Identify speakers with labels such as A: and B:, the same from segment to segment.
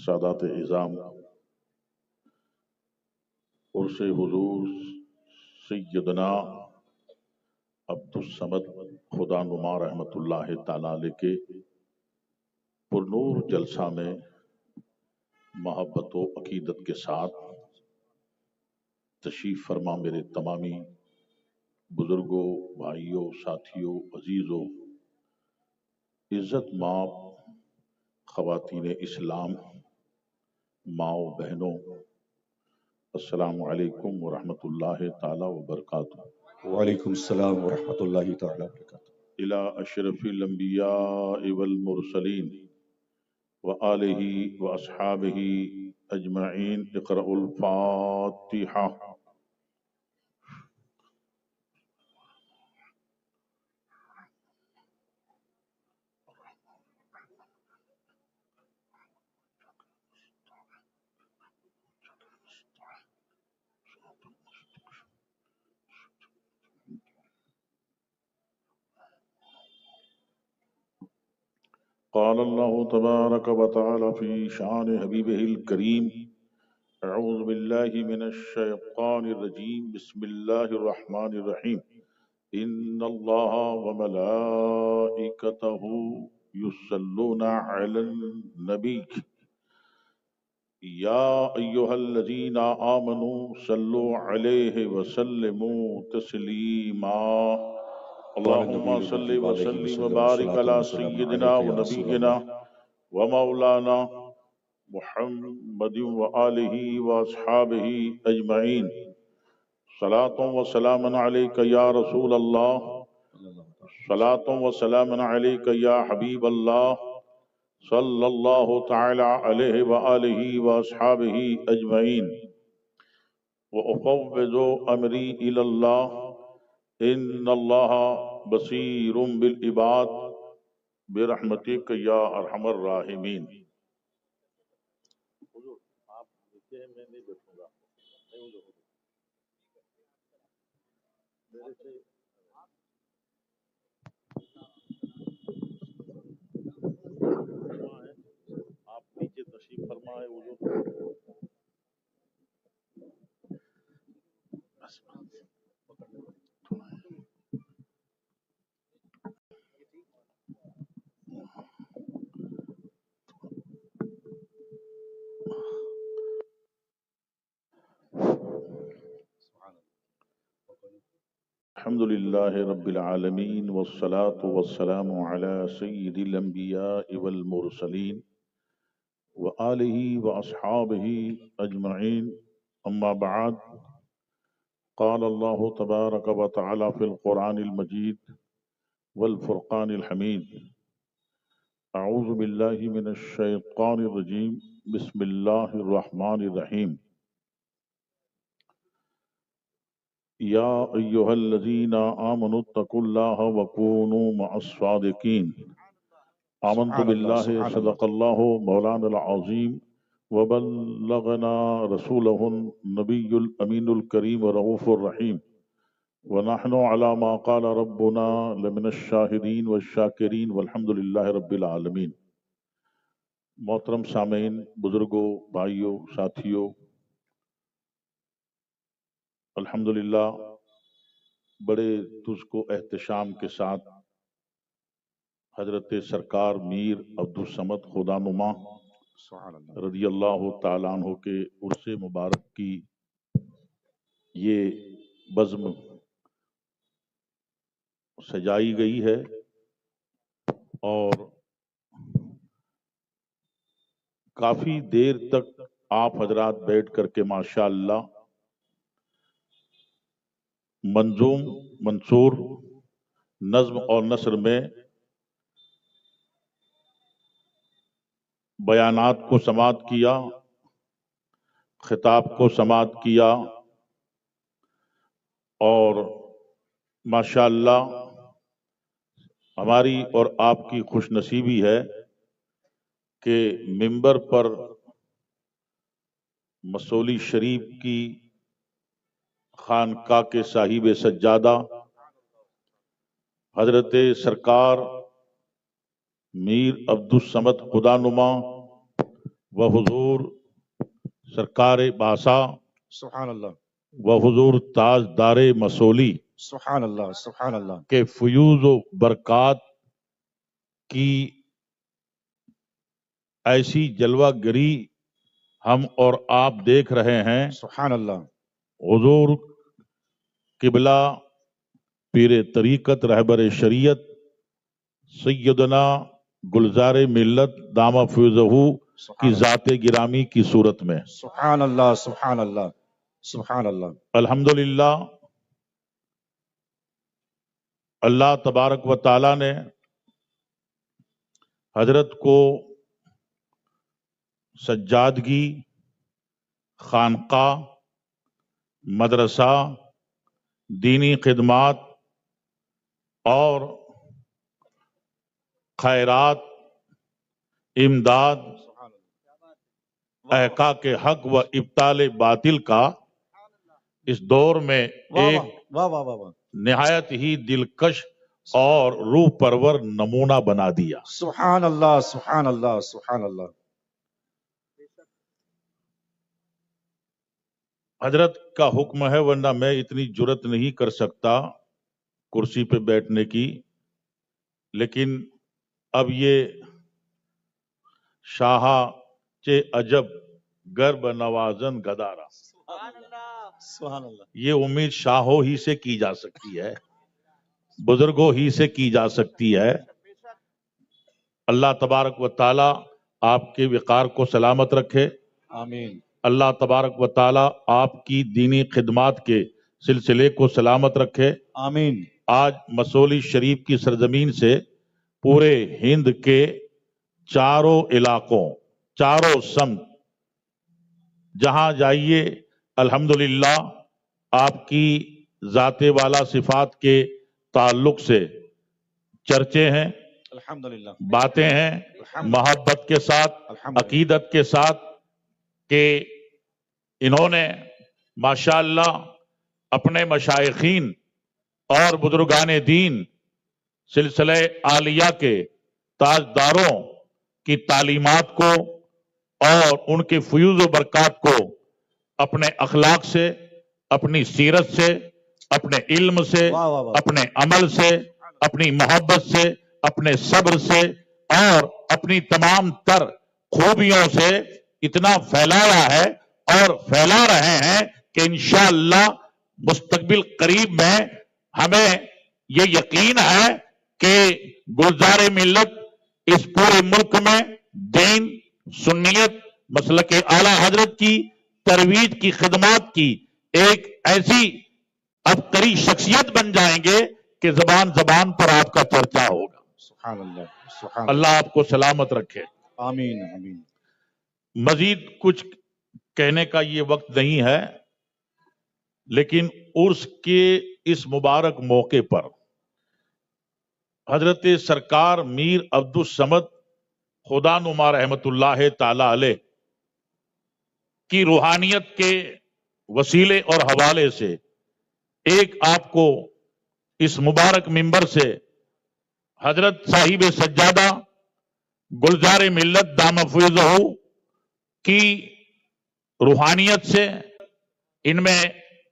A: سادات اعظام، عرس حضور سیدنا عبدالصمد خدا نما رحمۃ اللہ تعالی علیہ کے پرنور جلسہ میں محبت و عقیدت کے ساتھ تشریف فرما میرے تمامی بزرگوں، بھائیوں، ساتھیوں، عزیزوں، عزت ماں خواتین اسلام، ماؤں بہنوں، السلام علیکم ورحمۃ اللہ تعالی وبرکاتہ۔
B: وعلیکم السلام ورحمۃ اللہ تعالی وبرکاتہ۔
A: الى اشرف الانبیاء والمرسلین وآلہ واصحابہ اجمعین، اقرأوا الفاتحہ۔ قال الله تبارك وتعالى في شان حبيبه الكريم: أعوذ بالله من الشيطان الرجيم، بسم الله الرحمن الرحيم، إن الله وملائكته يصلون على النبي يا أيها الذين آمنوا صلوا عليه وسلموا تسليما۔ اللهم صل وسلم وبارك على سيدنا ونبينا ومولانا محمد وآله وأصحابه أجمعين، صلاة وسلام عليك يا رسول الله، صلاة وسلام عليك يا حبيب الله، صلى الله تعالى عليه وآله وأصحابه أجمعين، وأفوض أمري إلى الله، ان اللہ بصیر بالعباد برحمتک یا ارحم الراحمین۔ آپ نیچے تشریف فرمائے حضور۔ الحمد للہ رب العالمین، والصلاة والسلام على سید الانبیاء والمرسلین وآلہ واصحابہ اجمعین، اما بعد، قال اللہ تبارک وتعالی فی القرآن المجید والفرقان الحمید: اعوذ باللہ من الشیطان الرجیم، بسم اللہ الرحمن الرحیم، یا ایہا الذین آمنوا اتقوا اللہ وکونوا مع الصادقین۔ آمنت باللہ، صدق اللہ مولانا العظیم، وبلغنا رسولہ النبی الامین الکریم الرؤوف الرحیم، ونحن علی ما قال ربنا لمن الشاہدین والشاکرین، والحمد للہ رب العالمین۔ محترم سامعین، بزرگوں، بھائیوں، ساتھیوں، الحمدللہ بڑے تجھ کو احتشام کے ساتھ حضرت سرکار میر عبدالصمد خدا نما رضی اللہ تعالیٰ عنہ کے عرس مبارک کی یہ بزم سجائی گئی ہے، اور کافی دیر تک آپ حضرات بیٹھ کر کے ماشاءاللہ منظوم، منصور، نظم اور نثر میں بیانات کو سماعت کیا، خطاب کو سماعت کیا، اور ماشاءاللہ ہماری اور آپ کی خوش نصیبی ہے کہ منبر پر مسولی شریف کی خانقاہ کے صاحب سجادہ حضرت سرکار میر عبدالصمد خدا نما و حضور سرکار باسا
B: سبحان اللہ
A: و حضور تاجدار مسولی
B: سبحان اللہ سبحان اللہ
A: کے فیوز و برکات کی ایسی جلوہ گری ہم اور آپ دیکھ رہے ہیں.
B: سبحان اللہ
A: حضور قبلہ پیر طریقت رہبر شریعت سیدنا گلزار ملت دامہ فیضہ کی ذات گرامی کی صورت میں
B: سبحان اللہ سبحان اللہ سبحان اللہ.
A: الحمدللہ اللہ تبارک و تعالی نے حضرت کو سجادگی، خانقاہ، مدرسہ، دینی خدمات اور خیرات، امداد، احقاق حق و ابطال باطل کا اس دور میں ایک
B: واہ واہ واہ واہ
A: نہایت ہی دلکش اور روح پرور نمونہ بنا دیا.
B: سبحان اللہ سبحان اللہ سبحان اللہ.
A: حضرت کا حکم ہے، ورنہ میں اتنی جرت نہیں کر سکتا کرسی پہ بیٹھنے کی. لیکن اب یہ شاہ چے عجب گرب نوازن گدارا،
B: سبحان اللہ.
A: یہ امید شاہوں ہی سے کی جا سکتی ہے، بزرگوں ہی سے کی جا سکتی ہے. اللہ تبارک و تعالی آپ کے وقار کو سلامت رکھے.
B: آمین.
A: اللہ تبارک و تعالی آپ کی دینی خدمات کے سلسلے کو سلامت رکھے.
B: آمین.
A: آج مسولی شریف کی سرزمین سے پورے ہند کے چاروں علاقوں، چاروں سمت جہاں جائیے الحمدللہ آپ کی ذات والا صفات کے تعلق سے چرچے ہیں،
B: الحمدللہ
A: باتیں ہیں، محبت کے ساتھ، عقیدت کے ساتھ، کہ انہوں نے ماشاءاللہ اپنے مشائخین اور بزرگان دین سلسلہ عالیہ کے تاجداروں کی تعلیمات کو اور ان کے فیوز و برکات کو اپنے اخلاق سے، اپنی سیرت سے، اپنے علم سے، اپنے عمل سے، اپنی محبت سے، اپنے صبر سے اور اپنی تمام تر خوبیوں سے اتنا پھیلایا ہے اور پھیلا رہے ہیں کہ انشاءاللہ مستقبل قریب میں ہمیں یہ یقین ہے کہ گلزار ملت اس پورے ملک میں دین، سنیت، مسلک اعلی حضرت کی ترویج کی خدمات کی ایک ایسی عبقری شخصیت بن جائیں گے کہ زبان زبان پر آپ کا چرچا ہوگا.
B: سبحان اللہ سبحان
A: اللہ آپ کو سلامت رکھے.
B: آمین آمین.
A: مزید کچھ کہنے کا یہ وقت نہیں ہے، لیکن عرس کے اس مبارک موقع پر حضرت سرکار میر عبد الصمد خدا نما رحمت اللہ تعالی علیہ کی روحانیت کے وسیلے اور حوالے سے ایک آپ کو اس مبارک منبر سے حضرت صاحب سجادہ گلزار ملت دامہ فیضہ کی روحانیت سے، ان میں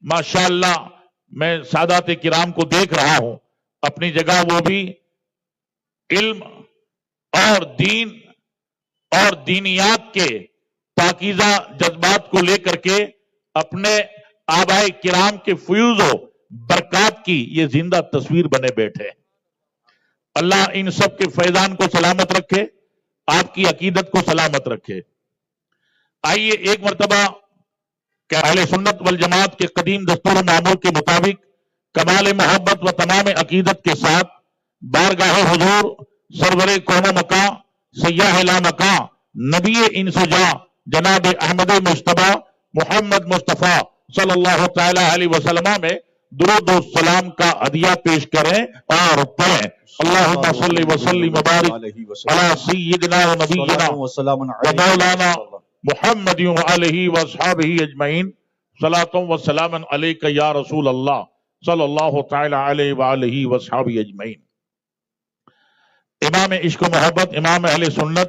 A: ماشاءاللہ میں سادات کرام کو دیکھ رہا ہوں، اپنی جگہ وہ بھی علم اور دین اور دینیات کے پاکیزہ جذبات کو لے کر کے اپنے آبائے کرام کے فیوز و برکات کی یہ زندہ تصویر بنے بیٹھے. اللہ ان سب کے فیضان کو سلامت رکھے، آپ کی عقیدت کو سلامت رکھے. آئیے ایک مرتبہ کہ اہل سنت والجماعت کے قدیم دستور و معمول کے مطابق کمال محبت و تمام عقیدت کے ساتھ بارگاہ حضور سرور کون مکاں سیاہ لا مکاں نبی انسجاں جناب احمد مجتبی محمد مصطفیٰ صلی اللہ تعالی علیہ وسلم میں درود و سلام کا ہدیہ پیش کریں اور پڑھیں. اللہم صلی وسلم وبارک علی سیدنا و نبینا و مولانا محمد علیہ وصحابہ اجمعین. صلاۃ و سلام علیک یا رسول اللہ صلی اللہ تعالی علیہ وآلہ وصحابہ اجمعین. امام عشق و محبت، امام اہل سنت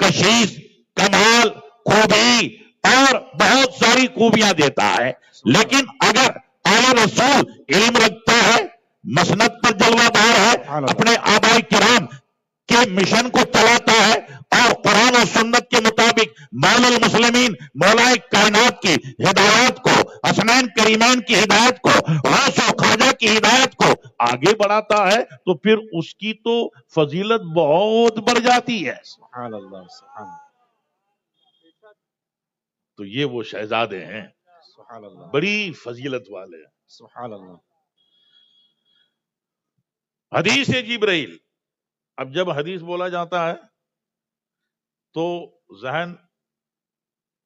A: کشیش، کمال، خوبی اور بہت ساری خوبیاں دیتا ہے. لیکن اگر اعلی رسول علم رکھتا ہے، مسند پر جلوہ دار ہے، اپنے آبائی کرام کے مشن کو چلاتا ہے اور قرآن و سنت کے مطابق مولا المسلمین، مولا کائنات کی ہدایات کو، حسنین کریمین کی ہدایت کو، غوث و خواجہ کی ہدایت کو آگے بڑھاتا ہے تو پھر اس کی تو فضیلت بہت بڑھ جاتی ہے.
B: سبحان اللہ سبحان اللہ
A: تو یہ وہ شہزادے ہیں،
B: سبحان اللہ
A: بڑی فضیلت والے ہیں.
B: سبحان اللہ.
A: حدیث جبرائیل. اب جب حدیث بولا جاتا ہے تو ذہن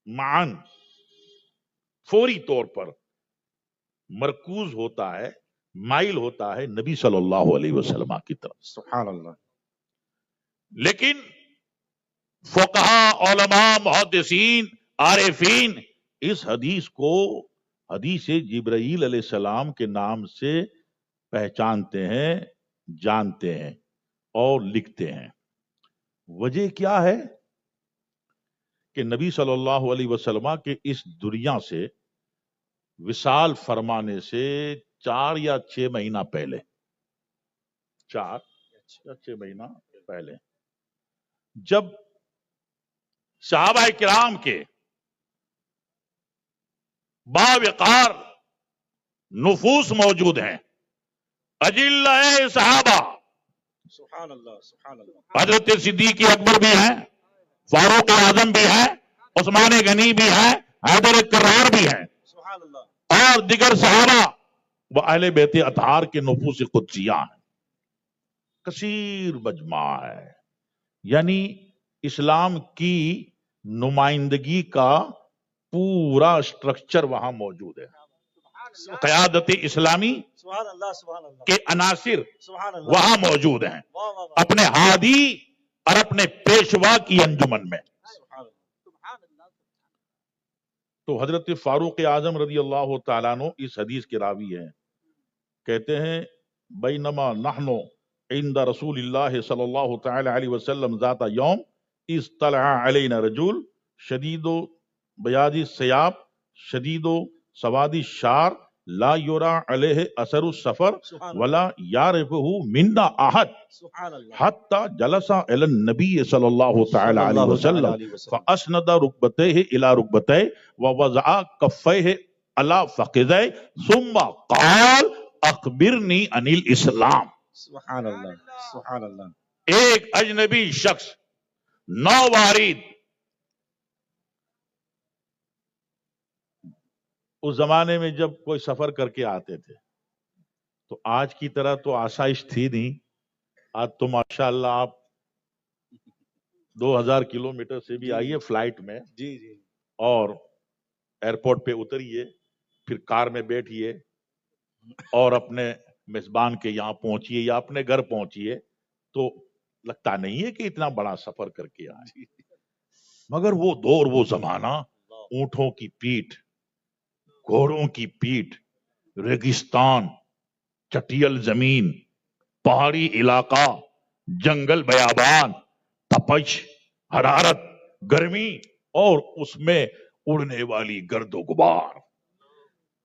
A: معاً فوری طور پر مرکوز ہوتا ہے، مائل ہوتا ہے نبی صلی اللہ علیہ وسلم کی طرف.
B: سبحان اللہ.
A: لیکن فقہا، علماء، محدثین، عارفین اس حدیث کو حدیث جبرائیل علیہ السلام کے نام سے پہچانتے ہیں، جانتے ہیں اور لکھتے ہیں. وجہ کیا ہے کہ نبی صلی اللہ علیہ وسلم کے اس دنیا سے وصال فرمانے سے 4 یا 6 مہینہ پہلے، 4 یا 6 مہینہ پہلے جب صحابہ کرام کے باوقار نفوس موجود ہیں، اجلہ صحابہ،
B: سبحان اللہ سبحان اللہ.
A: حضرت صدیق اکبر بھی ہیں، فاروق اعظم بھی ہیں، عثمان غنی بھی ہیں، حیدر کرار بھی ہیں،
B: سبحان اللہ.
A: اور دیگر صحابہ و اہل بیت اطہار کے نفوس قدسیہ ہیں. کثیر مجمع ہے، یعنی اسلام کی نمائندگی کا پورا سٹرکچر وہاں موجود ہے. قیادت اسلامی
B: سبحان اللہ سبحان اللہ
A: کے عناصر
B: سبحان اللہ.
A: وہاں موجود ہیں،
B: واہ واہ واہ.
A: اپنے ہادی اور اپنے پیشوا کی انجمن میں.
B: سبحان اللہ.
A: تو حضرت فاروق اعظم رضی اللہ تعالیٰ عنہ اس حدیث کے راوی ہیں. کہتے ہیں بینما نحن عند رسول اللہ صلی اللہ تعالی علیہ وسلم ذات یوم اذ طلع علینا رجل شدید بیاض الثیاب شدید سواد الشعر لا یرا علیہ اثر السفر
B: سبحان
A: ولا یعرفہ منا احد
B: سبحان اللہ.
A: حتی جلس الی النبی صلی اللہ تعالی علیہ وسلم فاسند رکبتیہ الی رکبتیہ ووضع کفیہ علی فخذیہ ثم قال اخبرنی عن الاسلام.
B: سبحان اللہ سبحان اللہ.
A: ایک اجنبی شخص نووارد، اس زمانے میں جب کوئی سفر کر کے آتے تھے تو آج کی طرح تو آسائش تھی نہیں. آج تو ماشاءاللہ آپ 2000 کلومیٹر سے بھی آئیے فلائٹ میں
B: جی جی.
A: اور ایئرپورٹ پہ اتریے، پھر کار میں بیٹھیے اور اپنے میزبان کے یہاں پہنچیے یا اپنے گھر پہنچیے تو لگتا نہیں ہے کہ اتنا بڑا سفر کر کے آئے. مگر وہ دور، وہ زمانہ، اونٹوں کی پیٹھ، گھوڑوں کی پیٹھ، ریگستان، چٹیل زمین، پہاڑی علاقہ، جنگل بیابان، تپش، حرارت، گرمی اور اس میں اڑنے والی گرد و غبار.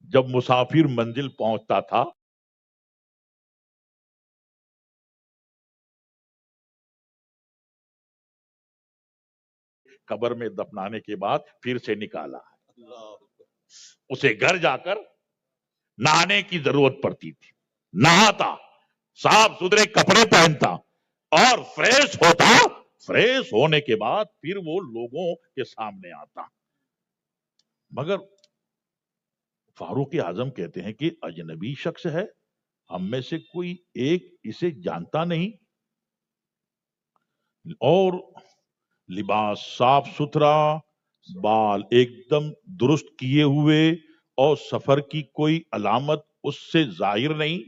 A: جب مسافر منزل پہنچتا تھا قبر میں دفنانے کے بعد پھر سے نکالا، اسے گھر جا کر نہانے کی ضرورت پڑتی تھی. نہاتا، صاف ستھرے کپڑے پہنتا اور فریش ہوتا. فریش ہونے کے بعد پھر وہ لوگوں کے سامنے آتا. مگر فاروق اعظم کہتے ہیں کہ اجنبی شخص ہے، ہم میں سے کوئی ایک اسے جانتا نہیں، اور لباس صاف ستھرا، بال ایک دم درست کیے ہوئے، اور سفر کی کوئی علامت اس سے ظاہر نہیں.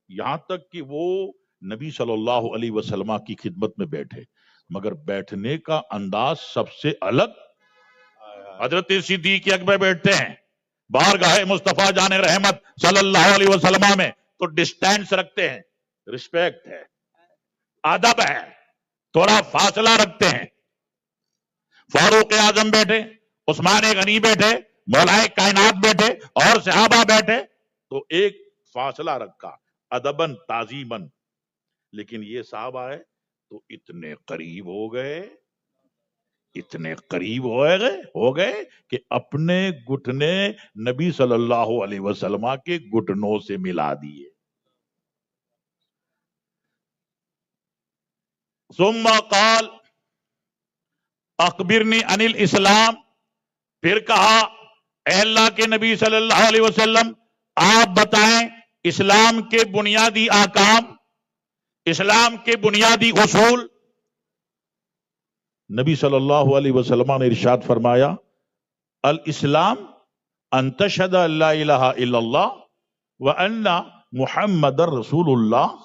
A: یہاں تک کہ وہ نبی صلی اللہ علیہ وسلم کی خدمت میں بیٹھے، مگر بیٹھنے کا انداز سب سے الگ. حضرت صدیق اکبر بیٹھتے ہیں بارگاہ مصطفیٰ جان رحمت صلی اللہ علیہ وسلم میں تو ڈسٹینس رکھتے ہیں، رسپیکٹ ہے، ادب ہے. تھوڑا فاصلہ رکھتے ہیں. فاروق اعظم بیٹھے, عثمان غنی بیٹھے, مولا کائنات بیٹھے اور صحابہ بیٹھے, تو ایک فاصلہ رکھا ادبن تعظیمن. لیکن یہ صاحب آئے تو اتنے قریب ہو گئے, اتنے قریب ہو گئے کہ اپنے گھٹنے نبی صلی اللہ علیہ وسلم کے گھٹنوں سے ملا دیے. ثم قال اخبرنی عن الاسلام, پھر کہا اے اللہ کے نبی صلی اللہ علیہ وسلم آپ بتائیں اسلام کے بنیادی احکام, اسلام کے بنیادی اصول. نبی صلی اللہ علیہ وسلم نے ارشاد فرمایا الاسلام ان تشهد ان لا الہ الا اللہ وان محمد رسول اللہ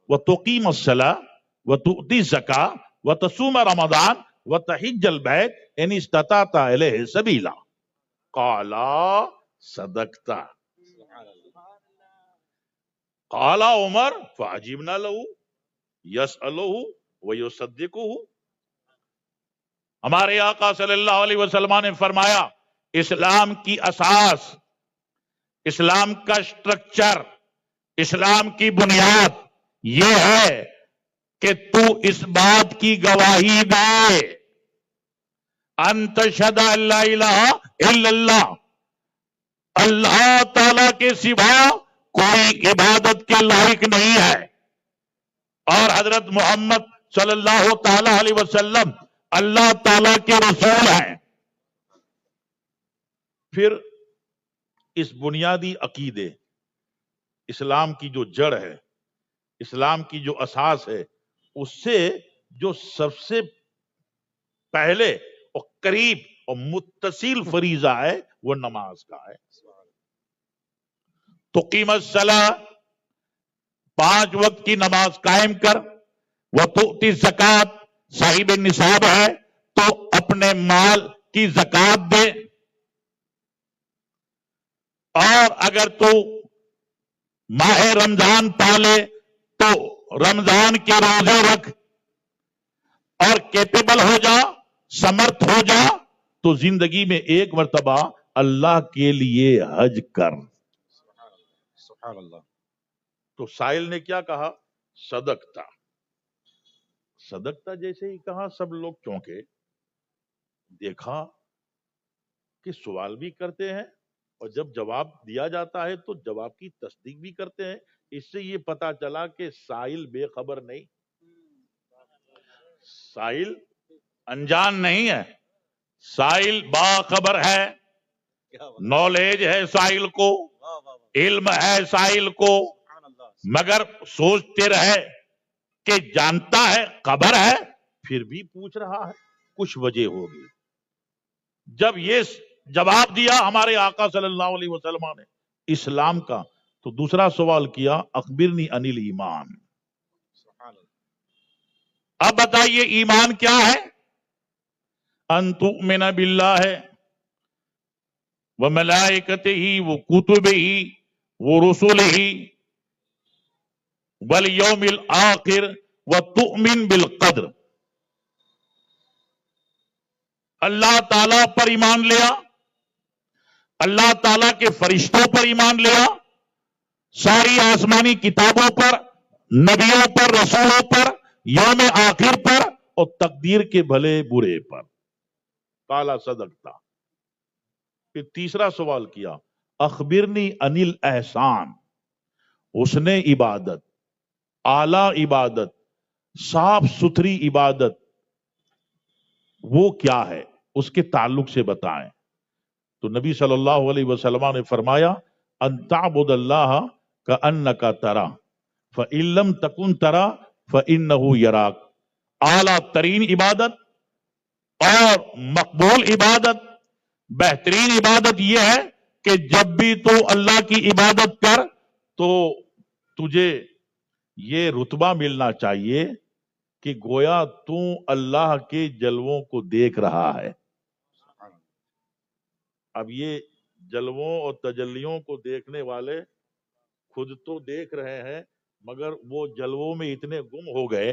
A: وتقیم الصلاة وتؤتی الزکاة وتصوم رمضان وتحج البیت ان استطعت الیہ سبیلا. قالا صدقتا. قال عمر فعجبنا له یسألہ ویصدقہ. ہمارے آقا صلی اللہ علیہ وسلم نے فرمایا اسلام کی اساس, اسلام کا اسٹرکچر, اسلام کی بنیاد یہ ہے کہ تو اس بات کی گواہی دے ان تشہد ان لا الہ الا اللہ, اللہ تعالی کے سوا کوئی عبادت کے لائق نہیں ہے, اور حضرت محمد صلی اللہ تعالی علیہ وسلم اللہ تعالی کے رسول ہیں. پھر اس بنیادی عقیدے, اسلام کی جو جڑ ہے, اسلام کی جو اساس ہے, اس سے جو سب سے پہلے اور قریب اور متصل فریضہ ہے وہ نماز کا ہے. تقیم الصلاۃ, 5 وقت کی نماز قائم کر. وتؤتی الزکات, صاحب نصاب ہے تو اپنے مال کی زکات دے, اور اگر تو ماہ رمضان پالے تو رمضان کے روزے رکھ, اور کیپیبل ہو جا, سمرتھ ہو جا تو زندگی میں ایک مرتبہ اللہ کے لیے حج کر.
B: سبحان اللہ.
A: تو سائل نے کیا کہا؟ صدقتا. صدقتا جیسے ہی کہا سب لوگ چونکے, دیکھا کہ سوال بھی کرتے ہیں اور جب جواب دیا جاتا ہے تو جواب کی تصدیق بھی کرتے ہیں. اس سے یہ پتا چلا کہ سائل بے خبر نہیں, سائل انجان نہیں ہے, سائل باخبر ہے, نالج ہے سائل کو, علم ہے سائل کو, مگر سوچتے رہے کہ جانتا ہے, خبر ہے, پھر بھی پوچھ رہا ہے, کچھ وجہ ہوگی. جب یہ جواب دیا ہمارے آقا صلی اللہ علیہ وسلم نے اسلام کا, تو دوسرا سوال کیا اخبرنی عن الایمان. اب بتائیے ایمان کیا ہے؟ ان تؤمن باللہ وملائکتہ وکتبہ ورسلہ والیوم الآخر وتؤمن بالقدر. اللہ تعالیٰ پر ایمان لیا, اللہ تعالیٰ کے فرشتوں پر ایمان لیا, ساری آسمانی کتابوں پر, نبیوں پر, رسولوں پر, یوم آخر پر, اور تقدیر کے بھلے برے پر. قال صدقتا. پھر تیسرا سوال کیا اخبرنی عن الاحسان. اس نے عبادت, اعلی عبادت, صاف ستھری عبادت وہ کیا ہے, اس کے تعلق سے بتائیں. تو نبی صلی اللہ علیہ وسلم نے فرمایا ان تعبد اللہ کأنک ترا فإن لم تکن ترا فإنہ یراک. اعلیٰ ترین عبادت اور مقبول عبادت, بہترین عبادت یہ ہے کہ جب بھی تو اللہ کی عبادت کر تو تجھے یہ رتبہ ملنا چاہیے کہ گویا تو اللہ کے جلووں کو دیکھ رہا ہے. اب یہ جلووں اور تجلیوں کو دیکھنے والے خود تو دیکھ رہے ہیں, مگر وہ جلووں میں اتنے گم ہو گئے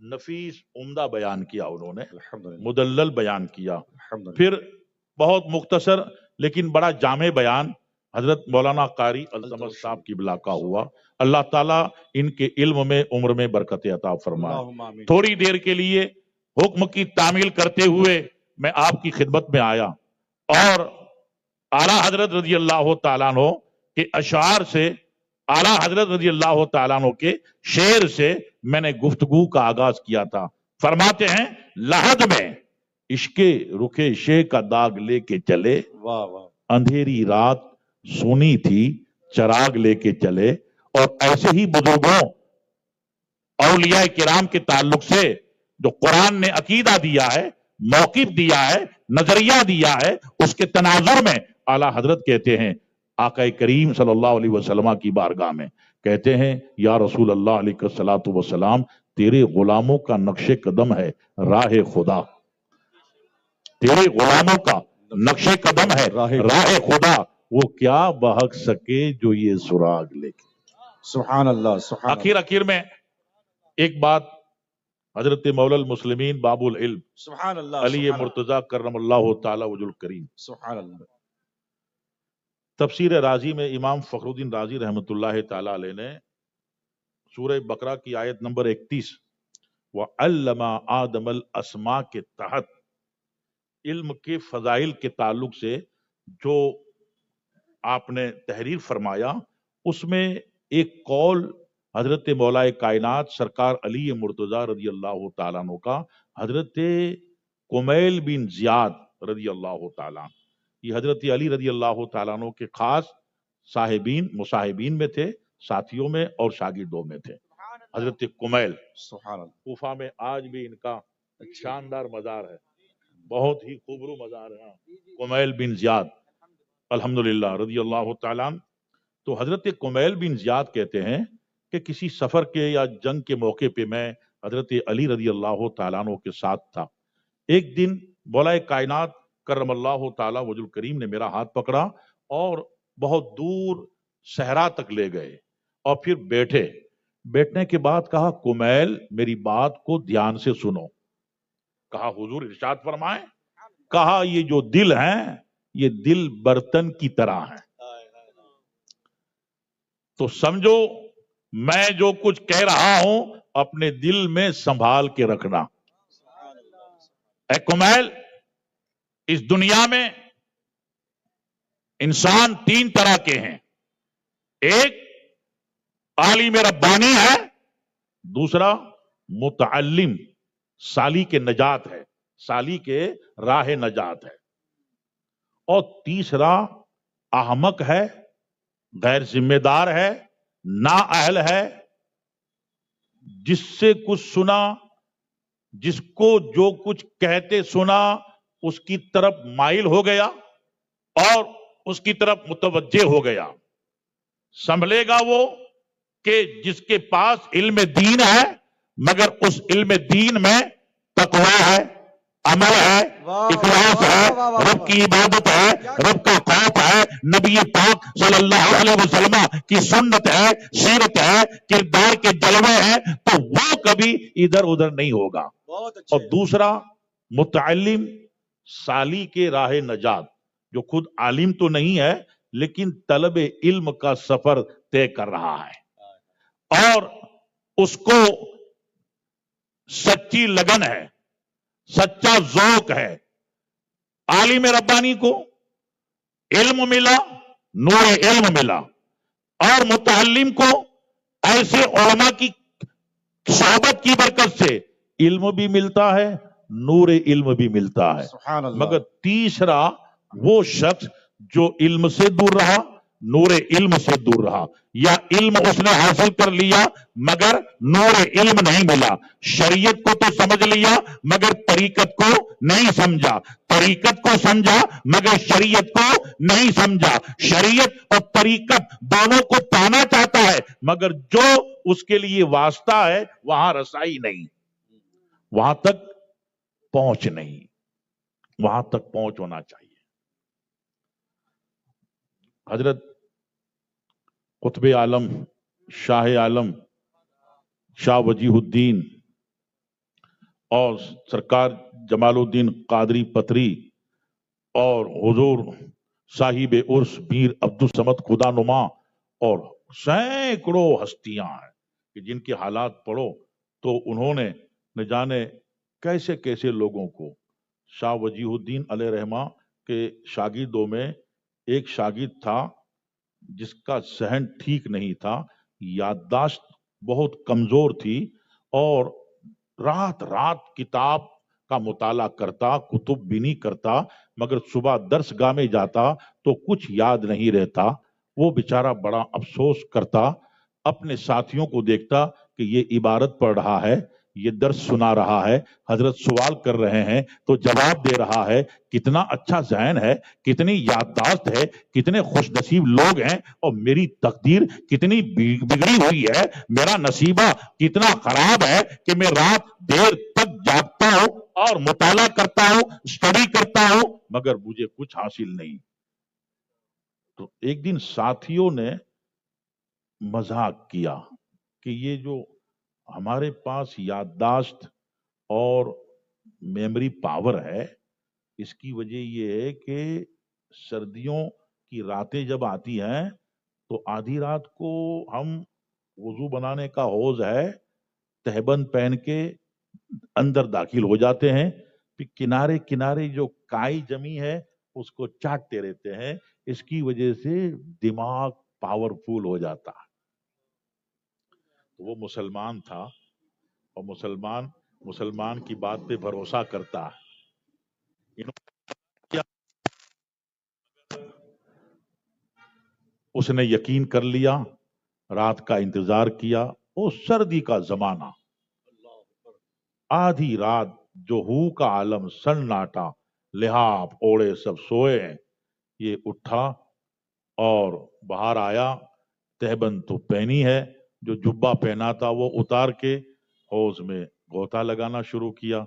A: نفیس عمدہ بیان کیا انہوں نے،
B: الحمدللہ
A: مدلل بیان کیا.
B: الحمدللہ.
A: پھر بہت مختصر لیکن بڑا جامع بیان حضرت مولانا قاری الصمد صاحب کی بلا کا ہوا. اللہ تعالیٰ ان کے علم میں عمر میں برکت عطا فرمائے.
B: اللہم آمین.
A: تھوڑی دیر کے لیے حکم کی تعمیل کرتے ہوئے میں آپ کی خدمت میں آیا اور اعلیٰ حضرت رضی اللہ تعالیٰ عنہ کے اشعار سے، اعلیٰ حضرت رضی اللہ تعالیٰ عنہ کے شعر سے میں نے گفتگو کا آغاز کیا تھا. فرماتے ہیں لحد میں عشق رخ شے کا داغ لے کے چلے،
B: واہ واہ.
A: اندھیری رات سونی تھی چراغ لے کے چلے. اور ایسے ہی بزرگوں اولیاء کرام کے تعلق سے جو قرآن نے عقیدہ دیا ہے، موقف دیا ہے، نظریہ دیا ہے، اس کے تناظر میں اعلیٰ حضرت کہتے ہیں آقا کریم صلی اللہ علیہ وسلم کی بارگاہ میں، کہتے ہیں یا رسول اللہ علیہ الصلوۃ والسلام، تیرے غلاموں کا نقش قدم ہے راہ خدا، تیرے غلاموں کا نقش قدم ہے راہ خدا، وہ کیا بہک سکے جو یہ سراغ لے کے.
B: سبحان اللہ سبحان اللہ.
A: آخر میں ایک بات حضرت مولا المسلمین باب العلم
B: سبحان اللہ.
A: علی
B: سبحان اللہ.
A: مرتضی کرم اللہ تعالی وجہ الکریم
B: سبحان اللہ.
A: تفسیر رازی میں امام فخر الدین رازی رحمۃ اللہ تعالی علیہ نے سورہ بقرہ کی آیت نمبر 31 وَعَلَّمَ آدَمَ الْأَسْمَاءَ کے تحت علم کے فضائل کے تعلق سے جو آپ نے تحریر فرمایا، اس میں ایک قول حضرت مولا کائنات سرکار علی مرتضی رضی اللہ تعالیٰ عنہ کا حضرت کمیل بن زیاد رضی اللہ تعالیٰ عنہ، یہ حضرت علی رضی اللہ تعالیٰ عنہ کے خاص صاحبین مصاحبین میں تھے، ساتھیوں میں اور شاگردوں میں تھے. حضرت کمیل
B: سبحان اللہ.
A: کوفہ میں آج بھی ان کا شاندار مزار ہے، بہت ہی خوبرو مزار ہے کمیل بن زیاد الحمدللہ رضی اللہ تعالیٰ عنہ. تو حضرت کمیل بن زیاد کہتے ہیں کہ کسی سفر کے یا جنگ کے موقع پہ میں حضرت علی رضی اللہ تعالیٰ عنہ کے ساتھ تھا. ایک دن مولا کائنات کرم اللہ تعالیٰ وجہ الکریم نے میرا ہاتھ پکڑا اور بہت دور صحرا تک لے گئے اور پھر بیٹھنے کے بعد کہا کمیل میری بات کو دھیان سے سنو. کہا حضور ارشاد فرمائیں. کہا یہ جو دل ہیں یہ دل برتن کی طرح ہیں، تو سمجھو میں جو کچھ کہہ رہا ہوں اپنے دل میں سنبھال کے رکھنا. اے کمیل، اس دنیا میں انسان 3 طرح کے ہیں. ایک عالم ربانی ہے، دوسرا متعلم سالی کے نجات ہے، سالی کے راہ نجات ہے، اور تیسرا احمق ہے، غیر ذمہ دار ہے، نااہل ہے، جس سے کچھ سنا، جس کو جو کچھ کہتے سنا اس کی طرف مائل ہو گیا اور اس کی طرف متوجہ ہو گیا. سنبھلے گا وہ کہ جس کے پاس علم دین ہے مگر اس علم دین میں تقوی ہے، عمل ہے، اخلاص ہے، رب کی عبادت ہے، رب کا خوف ہے، نبی پاک صلی اللہ علیہ وسلم کی سنت ہے، سیرت ہے، کردار کے جلوے ہیں، تو وہ کبھی ادھر ادھر نہیں ہوگا. اور دوسرا متعلم سالی کے راہ نجات، جو خود عالم تو نہیں ہے لیکن طلب علم کا سفر طے کر رہا ہے اور اس کو سچی لگن ہے، سچا ذوق ہے. عالم ربانی کو علم ملا، نور علم ملا، اور متعلم کو ایسے علماء کی صحبت کی برکت سے علم بھی ملتا ہے، نور علم بھی ملتا ہے.
B: سبحان اللہ.
A: مگر تیسرا وہ شخص جو علم سے دور رہا، نور علم سے دور رہا، یا علم اس نے حاصل کر لیا مگر نور علم نہیں ملا. شریعت کو تو سمجھ لیا مگر طریقت کو نہیں سمجھا، طریقت کو سمجھا مگر شریعت کو نہیں سمجھا. شریعت اور طریقت دونوں کو پانا چاہتا ہے مگر جو اس کے لیے واسطہ ہے وہاں رسائی نہیں، وہاں تک پہنچ نہیں، وہاں تک پہنچ ہونا چاہیے. حضرت قطب عالم شاہ عالم شاہ وجیہ الدین اور سرکار جمال الدین قادری پتری اور حضور صاحب عرس میر عبدالصمد خدا نما اور سینکڑوں ہستیاں ہیں کہ جن کے حالات پڑھو تو انہوں نے نہ جانے کیسے کیسے لوگوں کو، شاہ وجیہ الدین علیہ رحمہ کے شاگردوں میں ایک شاگرد تھا جس کا ذہن ٹھیک نہیں تھا، یادداشت بہت کمزور تھی اور رات رات کتاب کا مطالعہ کرتا، کتب بینی کرتا، مگر صبح درس گاہ میں جاتا تو کچھ یاد نہیں رہتا۔ وہ بیچارہ بڑا افسوس کرتا، اپنے ساتھیوں کو دیکھتا کہ یہ عبارت پڑھ رہا ہے، یہ درس سنا رہا ہے، حضرت سوال کر رہے ہیں تو جواب دے رہا ہے، کتنا اچھا ذہن ہے، کتنی یادداشت ہے، کتنے خوش نصیب لوگ ہیں، اور میری تقدیر کتنی بگڑی ہوئی ہے، میرا نصیبہ کتنا خراب ہے کہ میں رات دیر تک جاگتا ہوں اور مطالعہ کرتا ہوں، اسٹڈی کرتا ہوں، مگر مجھے کچھ حاصل نہیں۔ تو ایک دن ساتھیوں نے مذاق کیا کہ یہ جو ہمارے پاس یادداشت اور میموری پاور ہے، اس کی وجہ یہ ہے کہ سردیوں کی راتیں جب آتی ہیں تو آدھی رات کو ہم وضو بنانے کا حوض ہے، تہبند پہن کے اندر داخل ہو جاتے ہیں، پھر کنارے کنارے جو کائی جمی ہے اس کو چاٹتے رہتے ہیں، اس کی وجہ سے دماغ پاورفل ہو جاتا ہے۔ وہ مسلمان تھا اور مسلمان کی بات پہ بھروسہ کرتا ہے۔ اس نے یقین کر لیا، رات کا انتظار کیا، وہ سردی کا زمانہ، آدھی رات جو ہو کا عالم سناٹا، لحاف اوڑے سب سوئے ہیں، یہ اٹھا اور باہر آیا، تہبند تو پہنی ہے، جو جبہ پہنا تھا وہ اتار کے حوض میں غوطہ لگانا شروع کیا۔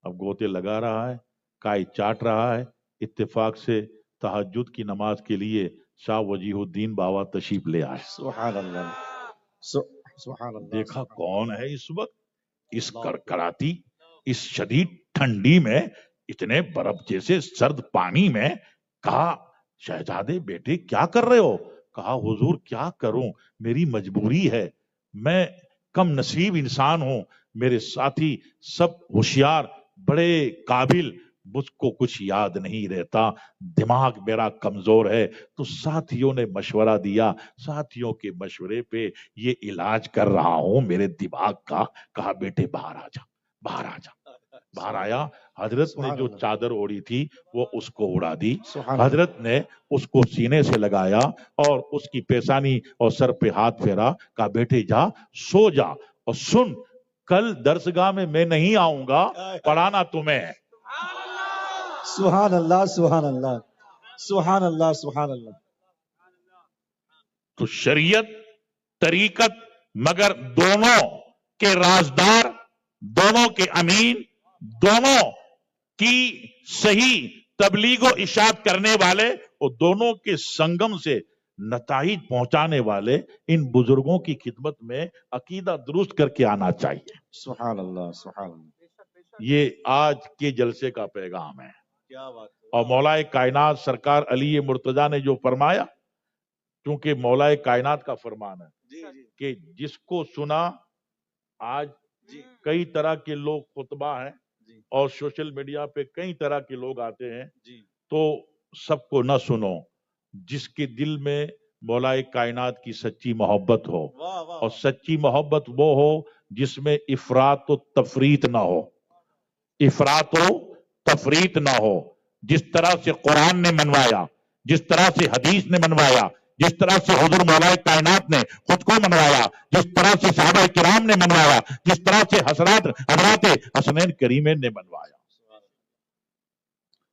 A: اب غوطے لگا رہا ہے، کائی چاٹ رہا ہے، اتفاق سے تہجد کی نماز کے لیے شاہ وجیہ الدین بابا تشریف لے آئے۔
C: سبحان اللہ، سبحان اللہ۔
A: دیکھا کون ہے اس وقت، اس کڑکڑاتی، اس شدید ٹھنڈی میں، اتنے برف جیسے سرد پانی میں۔ کہا شہزادے بیٹے کیا کر رہے ہو؟ کہا حضور کیا کروں، میری مجبوری ہے، میں کم نصیب انسان ہوں، میرے ساتھی سب ہوشیار، بڑے قابل، مجھ کو کچھ یاد نہیں رہتا، دماغ میرا کمزور ہے۔ تو ساتھیوں نے مشورہ دیا، ساتھیوں کے مشورے پہ یہ علاج کر رہا ہوں میرے دماغ کا۔ کہا بیٹے باہر آ جا، باہر آ جا۔ باہر آیا، حضرت نے جو چادر اوڑھی تھی وہ اس کو اڑا دی، حضرت نے اس کو سینے سے لگایا اور اس کی پیشانی اور سر پہ ہاتھ پھیرا۔ کہا بیٹے جا سو جا، اور سن کل درسگاہ میں نہیں آؤں گا، پڑھانا تمہیں ہے۔
C: سبحان اللہ، سبحان اللہ، سبحان اللہ، سبحان اللہ۔
A: تو شریعت، طریقت، مگر دونوں کے رازدار، دونوں کے امین، دونوں کی صحیح تبلیغ و اشاعت کرنے والے اور دونوں کے سنگم سے نتائج پہنچانے والے ان بزرگوں کی خدمت میں عقیدہ درست کر کے آنا چاہیے۔
C: سبحان اللہ، سبحان اللہ۔
A: یہ آج کے جلسے کا پیغام ہے۔
C: کیا بات ہے۔
A: اور مولا کائنات سرکار علی مرتضیٰ نے جو فرمایا، کیونکہ مولا کائنات کا فرمان ہے کہ جس کو سنا، آج کئی طرح کے لوگ خطبہ ہیں اور سوشل میڈیا پہ کئی طرح کے لوگ آتے ہیں، تو سب کو نہ سنو، جس کے دل میں مولا کائنات کی سچی محبت ہو، اور سچی محبت وہ ہو جس میں افراط و تفریط نہ ہو، افراط و تفریط نہ ہو، جس طرح سے قرآن نے منوایا، جس طرح سے حدیث نے منوایا، جس طرح سے حضور مولا کائنات نے خود کو منوایا، جس طرح سے صحابہ کرام نے منوایا، جس طرح سے حضرات حسنین کریمین نے منوایا،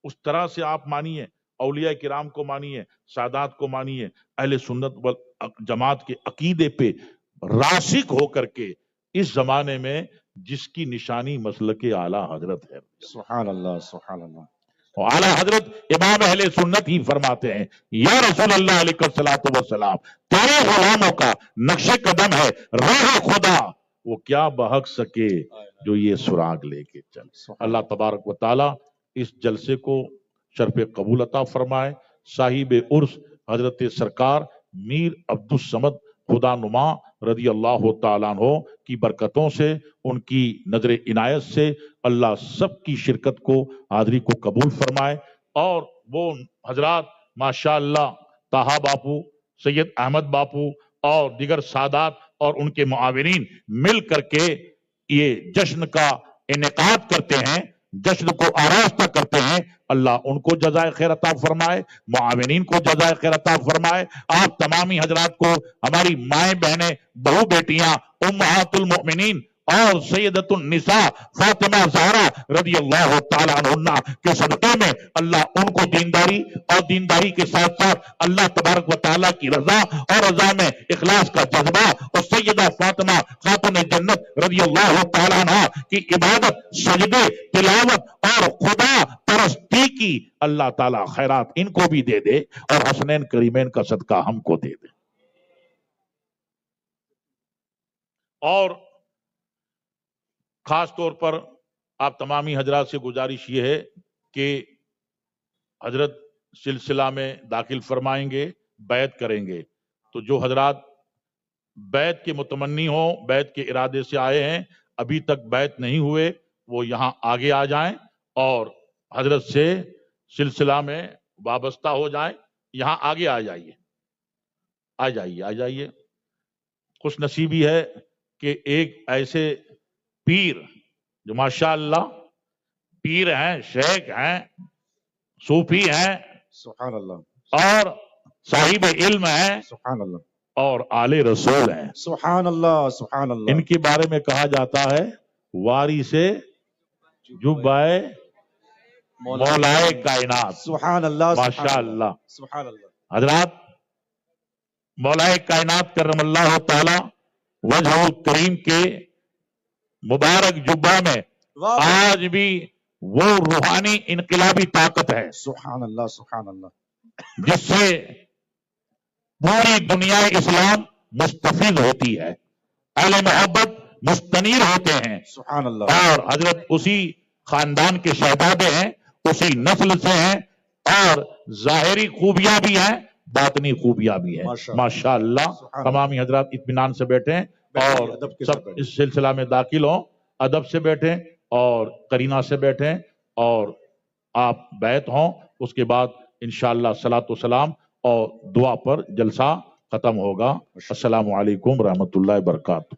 A: اس طرح سے آپ مانیے، اولیاء کرام کو مانیے، سادات کو مانیے، اہل سنت والجماعت کے عقیدے پہ راسخ ہو کر کے، اس زمانے میں جس کی نشانی مسلک اعلیٰ حضرت ہے۔
C: سبحان اللہ، سبحان اللہ۔
A: اعلیٰ حضرت امام اہل سنت ہی فرماتے ہیں، یا رسول اللہ علیہ الصلوۃ والسلام، تیرے غلاموں کا نقش قدم ہے راہ خدا، وہ کیا بہک سکے جو یہ سراغ لے کے چل. اللہ تبارک و تعالی اس جلسے کو شرف قبول عطا فرمائے. صاحب عرس حضرت سرکار میر عبدالصمد خدا نما رضی اللہ تعالیٰ عنہ کی برکتوں سے، ان کی نظر عنایت سے اللہ سب کی شرکت کو، حاضری کو قبول فرمائے. اور وہ حضرات ماشاءاللہ طاہا باپو، سید احمد باپو اور دیگر سادات اور ان کے معاونین مل کر کے یہ جشن کا انعقاد کرتے ہیں، جشن کو آراستہ کرتے ہیں. اللہ ان کو جزائے خیر عطا فرمائے، معاونین کو جزائے خیر عطا فرمائے. آپ تمامی حضرات کو، ہماری مائیں بہنیں، بہو بیٹیاں، امہات المؤمنین اور سیدۃ النساء فاطمہ زہرا رضی اللہ تعالیٰ عنہ کے صدقے میں اللہ ان کو دینداری اور دینداری کے ساتھ ساتھ اللہ تبارک و تعالیٰ کی رضا اور رضا میں اخلاص کا جذبہ اور سیدہ فاطمہ خاتون جنت رضی اللہ تعالیٰ عنہ کی عبادت، سجدے، تلاوت اور خدا پرستی کی اللہ تعالیٰ خیرات ان کو بھی دے دے اور حسنین کریمین کا صدقہ ہم کو دے دے. اور خاص طور پر آپ تمامی حضرات سے گزارش یہ ہے کہ حضرت سلسلہ میں داخل فرمائیں گے، بیعت کریں گے. تو جو حضرات بیعت کے متمنی ہوں، بیعت کے ارادے سے آئے ہیں، ابھی تک بیعت نہیں ہوئے، وہ یہاں آگے آ جائیں اور حضرت سے سلسلہ میں وابستہ ہو جائیں. یہاں آگے آ جائیے، آ جائیے، آ جائیے. خوش نصیبی ہے کہ ایک ایسے پیر جو ماشاءاللہ پیر ہیں، شیخ ہیں، صوفی ہیں
B: سبحان اللہ،
A: اور صاحب علم ہیں
B: سبحان اللہ،
A: اور آل رسول ہیں.
B: سبحان اللہ، سبحان اللہ.
A: ان کے بارے میں کہا جاتا ہے واری سے جبائے مولائے کائنات.
C: سبحان اللہ،
A: ماشاءاللہ.
C: سبحان اللہ.
A: حضرات مولائے کائنات کرم اللہ تعالی وجہ کریم کے مبارک جبہ میں آج بھی وہ روحانی انقلابی طاقت ہے
B: سبحان اللہ، سبحان اللہ.
A: جس سے پوری دنیا اسلام مستفید ہوتی ہے، اہل محبت مستنیر ہوتے ہیں.
B: سبحان اللہ.
A: اور حضرت اسی خاندان کے شہزادے ہیں، اسی نسل سے ہیں، اور ظاہری خوبیاں بھی ہیں، باطنی خوبیاں بھی ہیں. ماشاءاللہ. تمامی حضرات اطمینان سے بیٹھیں اور سب اس سلسلہ میں داخل ہوں، ادب سے بیٹھیں اور قرینہ سے بیٹھیں اور آپ بیعت ہوں. اس کے بعد انشاءاللہ صلاۃ و سلام اور دعا پر جلسہ ختم ہوگا. السلام علیکم ورحمۃ اللہ وبرکاتہ.